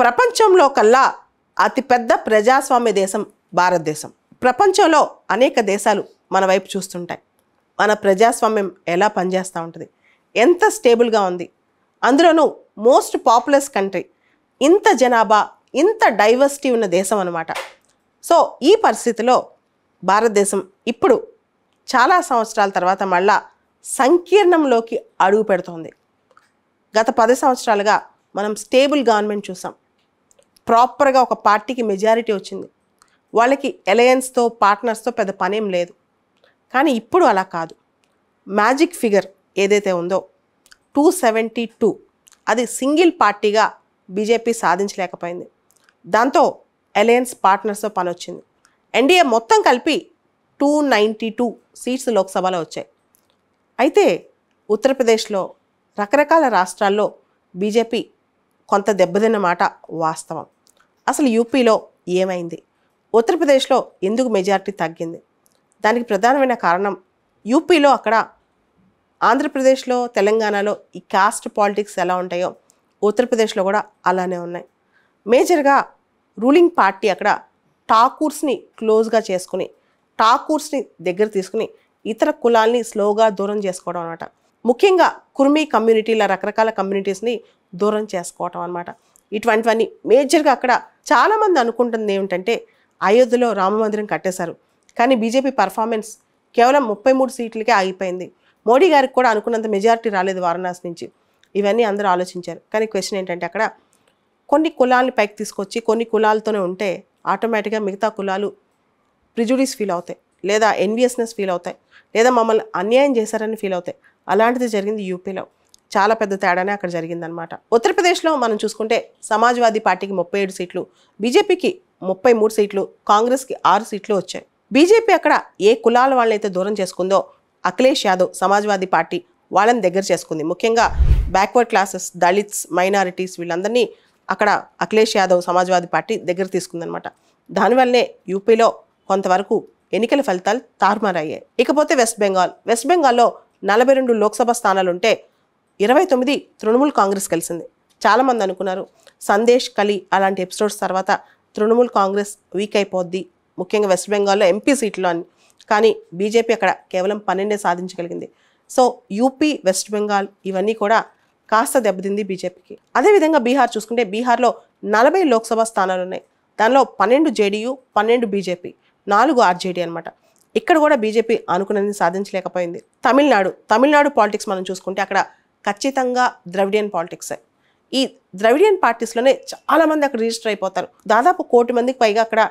ప్రపంచంలో కల్లా అతిపెద్ద ప్రజాస్వామ్య దేశం భారతదేశం. ప్రపంచంలో అనేక దేశాలు మన వైపు చూస్తుంటాయి. మన ప్రజాస్వామ్యం ఎలా పనిచేస్తూ ఉంటుంది, ఎంత స్టేబుల్గా ఉంది, అందులోనూ మోస్ట్ పాపులస్ కంట్రీ, ఇంత జనాభా, ఇంత డైవర్సిటీ ఉన్న దేశం అన్నమాట. సో ఈ పరిస్థితిలో భారతదేశం ఇప్పుడు చాలా సంవత్సరాల తర్వాత మళ్ళా సంకీర్ణంలోకి అడుగు పెడుతోంది. గత 10 సంవత్సరాలుగా మనం స్టేబుల్ గవర్నమెంట్ చూసాం. ప్రాపర్గా ఒక పార్టీకి మెజారిటీ వచ్చింది. వాళ్ళకి అలయన్స్తో పార్ట్నర్స్తో పెద్ద పనేం లేదు. కానీ ఇప్పుడు అలా కాదు. మ్యాజిక్ ఫిగర్ ఏదైతే ఉందో 272, అది సింగిల్ పార్టీగా బీజేపీ సాధించలేకపోయింది. దాంతో అలయన్స్ పార్ట్నర్స్తో పని వచ్చింది. ఎన్డీఏ మొత్తం కలిపి 292 సీట్స్ లోక్సభలో వచ్చాయి. అయితే ఉత్తరప్రదేశ్లో, రకరకాల రాష్ట్రాల్లో బీజేపీ కొంత దెబ్బతిన్న మాట వాస్తవం. అసలు యూపీలో ఏమైంది, ఉత్తరప్రదేశ్లో ఎందుకు మెజారిటీ తగ్గింది? దానికి ప్రధానమైన కారణం యూపీలో, అక్కడ ఆంధ్రప్రదేశ్లో, తెలంగాణలో ఈ కాస్ట్ పాలిటిక్స్ ఎలా ఉంటాయో ఉత్తరప్రదేశ్లో కూడా అలానే ఉన్నాయి. మేజర్గా రూలింగ్ పార్టీ అక్కడ ఠాకూర్స్ని క్లోజ్గా చేసుకుని, ఠాకూర్స్ని దగ్గర తీసుకుని ఇతర కులాల్ని స్లోగా దూరం చేసుకోవడం అనమాట. ముఖ్యంగా కుర్మీ కమ్యూనిటీల రకరకాల కమ్యూనిటీస్ని దూరం చేసుకోవటం అనమాట. ఇటువంటివన్నీ మేజర్గా అక్కడ చాలామంది అనుకుంటుంది ఏమిటంటే అయోధ్యలో రామ మందిరం కట్టేశారు, కానీ బీజేపీ పర్ఫార్మెన్స్ కేవలం 33 సీట్లకే ఆగిపోయింది. మోడీ గారికి కూడా అనుకున్నంత మెజారిటీ రాలేదు వారణాసి నుంచి. ఇవన్నీ అందరూ ఆలోచించారు. కానీ క్వశ్చన్ ఏంటంటే అక్కడ కొన్ని కులాలని పైకి తీసుకొచ్చి కొన్ని కులాలతోనే ఉంటే ఆటోమేటిక్గా మిగతా కులాలు ప్రిజుడిస్ ఫీల్ అవుతాయి, లేదా ఎన్వియస్నెస్ ఫీల్ అవుతాయి, లేదా మమ్మల్ని అన్యాయం చేశారని ఫీల్ అవుతాయి. అలాంటిది జరిగింది యూపీలో. చాలా పెద్ద తేడానే అక్కడ జరిగిందనమాట. ఉత్తరప్రదేశ్లో మనం చూసుకుంటే సమాజ్వాదీ పార్టీకి 37 సీట్లు, బీజేపీకి 33 సీట్లు, కాంగ్రెస్కి 6 సీట్లు వచ్చాయి. బీజేపీ అక్కడ ఏ కులాల వాళ్ళనైతే దూరం చేసుకుందో అఖిలేష్ యాదవ్ సమాజ్వాదీ పార్టీ వాళ్ళని దగ్గర చేసుకుంది. ముఖ్యంగా బ్యాక్వర్డ్ క్లాసెస్, దళిత్స్, మైనారిటీస్ వీళ్ళందరినీ అక్కడ అఖిలేష్ యాదవ్ సమాజ్వాదీ పార్టీ దగ్గర తీసుకుందనమాట. దానివల్లనే యూపీలో కొంతవరకు ఎన్నికల ఫలితాలు తారుమారయ్యాయి. ఇకపోతే వెస్ట్ బెంగాల్లో 42 లోక్సభ స్థానాలుంటే 29 తృణమూల్ కాంగ్రెస్ కలిసింది. చాలామంది అనుకున్నారు సందేశ్ కలి అలాంటి ఎపిసోడ్స్ తర్వాత తృణమూల్ కాంగ్రెస్ వీక్ అయిపోద్ది, ముఖ్యంగా వెస్ట్ బెంగాల్లో ఎంపీ సీట్లు అని. కానీ బీజేపీ అక్కడ కేవలం 12 సాధించగలిగింది. సో యూపీ, వెస్ట్ బెంగాల్ ఇవన్నీ కూడా కాస్త దెబ్బతింది బీజేపీకి. అదేవిధంగా బీహార్ చూసుకుంటే బీహార్లో 40 లోక్సభ స్థానాలు ఉన్నాయి. దానిలో 12 జేడీయూ, 12 బీజేపీ, 4 ఆర్జేడీ అనమాట. ఇక్కడ కూడా బీజేపీ అనుకున్నది సాధించలేకపోయింది. తమిళనాడు పాలిటిక్స్ మనం చూసుకుంటే అక్కడ ఖచ్చితంగా ద్రవిడియన్ పాలిటిక్సే. ఈ ద్రవిడియన్ పార్టీస్లోనే చాలామంది అక్కడ రిజిస్టర్ అయిపోతారు. దాదాపు 1 కోటి మందికి పైగా అక్కడ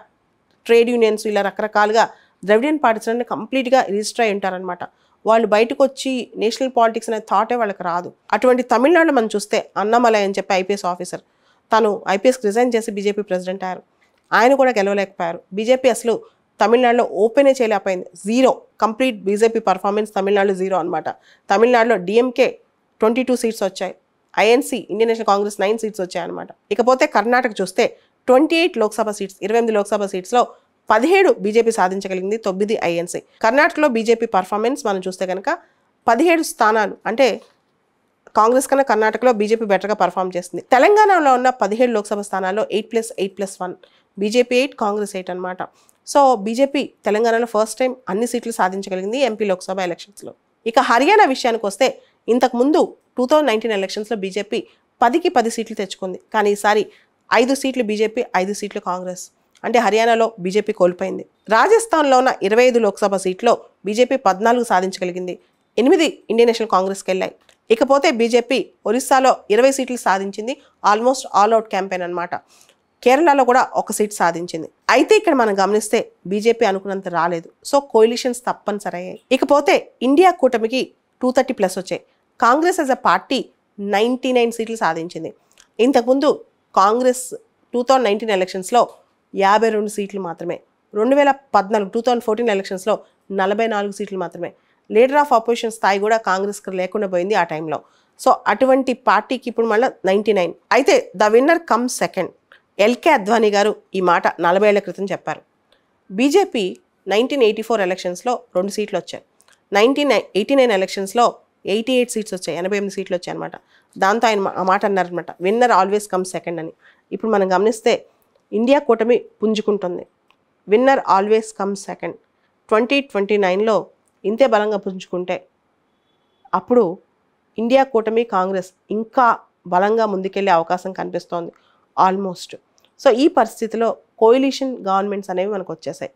ట్రేడ్ యూనియన్స్ ఇలా రకరకాలుగా ద్రవిడియన్ పార్టీస్లోనే కంప్లీట్గా రిజిస్టర్ అయి ఉంటారనమాట. వాళ్ళు బయటకు వచ్చి నేషనల్ పాలిటిక్స్ అనే థాటే వాళ్ళకి రాదు. అటువంటి తమిళనాడులో మనం చూస్తే అన్నమలై అని చెప్పి ఐపీఎస్ ఆఫీసర్, తను ఐపీఎస్కి రిజైన్ చేసి బీజేపీ ప్రెసిడెంట్ అయ్యారు. ఆయన కూడా గెలవలేకపోయారు. బీజేపీ అసలు తమిళనాడులో ఓపెనే చేయలేకపోయింది. 0 కంప్లీట్ బీజేపీ పర్ఫార్మెన్స్ తమిళనాడులో 0 అనమాట. తమిళనాడులో డిఎంకే 22 సీట్స్ వచ్చాయి, INC Indian National Congress 9 seats వచ్చాయన్నమాట. ఇకపోతే కర్ణాటక చూస్తే 28 లోక్సభ సీట్స్, 28 లోక్సభ సీట్స్లో 17 బీజేపీ సాధించగలిగింది, 9 ఐఎన్సీ. కర్ణాటకలో బీజేపీ పర్ఫార్మెన్స్ మనం చూస్తే కనుక 17 స్థానాలు, అంటే కాంగ్రెస్ కన్నా కర్ణాటకలో బీజేపీ బెటర్గా పర్ఫామ్ చేస్తుంది. తెలంగాణలో ఉన్న 17 లోక్సభ స్థానాల్లో 8+8+1 బీజేపీ 8, కాంగ్రెస్ 8 అనమాట. సో బీజేపీ తెలంగాణలో ఫస్ట్ టైం అన్ని సీట్లు సాధించగలిగింది ఎంపీ లోక్సభ ఎలక్షన్స్లో. ఇక హర్యానా విషయానికి వస్తే ఇంతకుముందు 2019 ఎలక్షన్స్లో బీజేపీ 10కి 10 సీట్లు తెచ్చుకుంది. కానీ ఈసారి 5 సీట్లు బీజేపీ, 5 సీట్లు కాంగ్రెస్. అంటే హర్యానాలో బీజేపీ కోల్పోయింది. రాజస్థాన్లో ఉన్న 25 లోక్సభ సీట్లో బీజేపీ 14 సాధించగలిగింది, 8 ఇండియన్ నేషనల్ కాంగ్రెస్కి వెళ్ళాయి. ఇకపోతే బీజేపీ ఒరిస్సాలో 20 సీట్లు సాధించింది, ఆల్మోస్ట్ ఆల్ అవుట్ క్యాంపెయిన్ అనమాట. కేరళలో కూడా 1 సీట్ సాధించింది. అయితే ఇక్కడ మనం గమనిస్తే బీజేపీ అనుకున్నంత రాలేదు. సో కోalitions తప్పనిసరి అయ్యాయి. ఇకపోతే ఇండియా కూటమికి 230+ వచ్చాయి. కాంగ్రెస్ యాజ్ అ పార్టీ 99 సీట్లు సాధించింది. ఇంతకుముందు కాంగ్రెస్ 2019 ఎలక్షన్స్లో 52 సీట్లు మాత్రమే, 2014 ఎలక్షన్స్లో 44 సీట్లు మాత్రమే. లీడర్ ఆఫ్ అపోజిషన్ స్థాయి కూడా కాంగ్రెస్కి లేకుండా పోయింది ఆ టైంలో. సో అటువంటి పార్టీకి ఇప్పుడు మళ్ళీ 99. అయితే the winner come second. LK Advani గారు ఈ మాట 40 ఏళ్ల క్రితం చెప్పారు. బీజేపీ 1984 ఎలక్షన్స్లో 2 సీట్లు వచ్చాయి, 1989 ఎలక్షన్స్లో 88 సీట్స్ వచ్చాయి, 88 సీట్లు వచ్చాయి అనమాట. దాంతో ఆయన ఆ మాట అన్నారనమాట, విన్నర్ ఆల్వేస్ కమ్ సెకండ్ అని. ఇప్పుడు మనం గమనిస్తే ఇండియా కూటమి పుంజుకుంటుంది. Winner always come second. 2029లో ఇంతే బలంగా పుంజుకుంటే అప్పుడు ఇండియా కూటమి కాంగ్రెస్ ఇంకా బలంగా ముందుకెళ్ళే అవకాశం కనిపిస్తోంది ఆల్మోస్ట్. సో ఈ పరిస్థితిలో కోయిలిషన్ గవర్నమెంట్స్ అనేవి మనకు వచ్చేసాయి.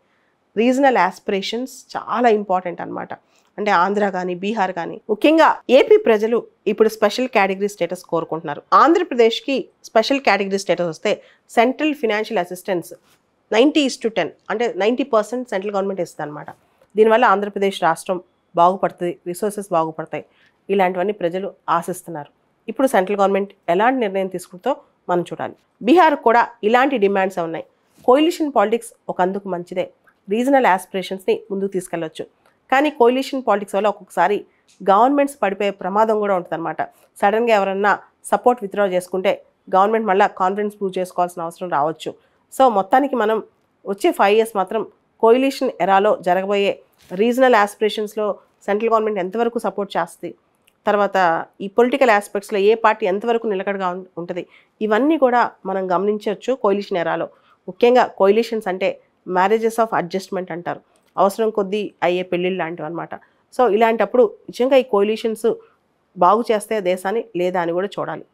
రీజనల్ ఆస్పిరేషన్స్ చాలా ఇంపార్టెంట్ అనమాట. అంటే ఆంధ్ర కానీ బీహార్ కానీ, ముఖ్యంగా ఏపీ ప్రజలు ఇప్పుడు స్పెషల్ కేటగిరీ స్టేటస్ కోరుకుంటున్నారు. ఆంధ్రప్రదేశ్కి స్పెషల్ కేటగిరీ స్టేటస్ వస్తే సెంట్రల్ ఫినాన్షియల్ అసిస్టెన్స్ 90:10 అంటే 90% సెంట్రల్ గవర్నమెంట్ ఇస్తుంది అనమాట. దీనివల్ల ఆంధ్రప్రదేశ్ రాష్ట్రం బాగుపడుతుంది, రిసోర్సెస్ బాగుపడతాయి. ఇలాంటివన్నీ ప్రజలు ఆశిస్తున్నారు. ఇప్పుడు సెంట్రల్ గవర్నమెంట్ ఎలాంటి నిర్ణయం తీసుకుంటుందో మనం చూడాలి. బీహార్ కూడా ఇలాంటి డిమాండ్స్ ఉన్నాయి. కోయిలిషన్ పాలిటిక్స్ ఒక అందుకు మంచిదే, రీజనల్ ఆస్పిరేషన్స్ని ముందుకు తీసుకెళ్ళొచ్చు. కానీ కోయిలిషన్ పాలిటిక్స్ వల్ల ఒక్కొక్కసారి గవర్నమెంట్స్ పడిపోయే ప్రమాదం కూడా ఉంటుందన్నమాట. సడన్గా ఎవరన్నా సపోర్ట్ విత్డ్రా చేసుకుంటే గవర్నమెంట్ మళ్ళీ కాన్ఫిడెన్స్ ప్రూవ్ చేసుకోవాల్సిన అవసరం రావచ్చు. సో మొత్తానికి మనం వచ్చే 5 years మాత్రం కోయిలిషన్ ఎరాలో జరగబోయే రీజనల్ ఆస్పిరేషన్స్లో సెంట్రల్ గవర్నమెంట్ ఎంతవరకు సపోర్ట్ చేస్తుంది, తర్వాత ఈ పొలిటికల్ ఆస్పెక్ట్స్లో ఏ పార్టీ ఎంతవరకు నిలకడగా ఉంటుంది, ఇవన్నీ కూడా మనం గమనించవచ్చు కోయిలిషన్ ఎరాలో. ముఖ్యంగా కోయిలిషన్స్ అంటే మ్యారేజెస్ ఆఫ్ అడ్జస్ట్మెంట్ అంటారు, అవసరం కొద్దీ అయ్యే పెళ్ళిళ్ళు లాంటివి అనమాట. సో ఇలాంటప్పుడు నిజంగా ఈ కోయిలిషన్స్ బాగు చేస్తే దేశాన్ని లేదా అని కూడా చూడాలి.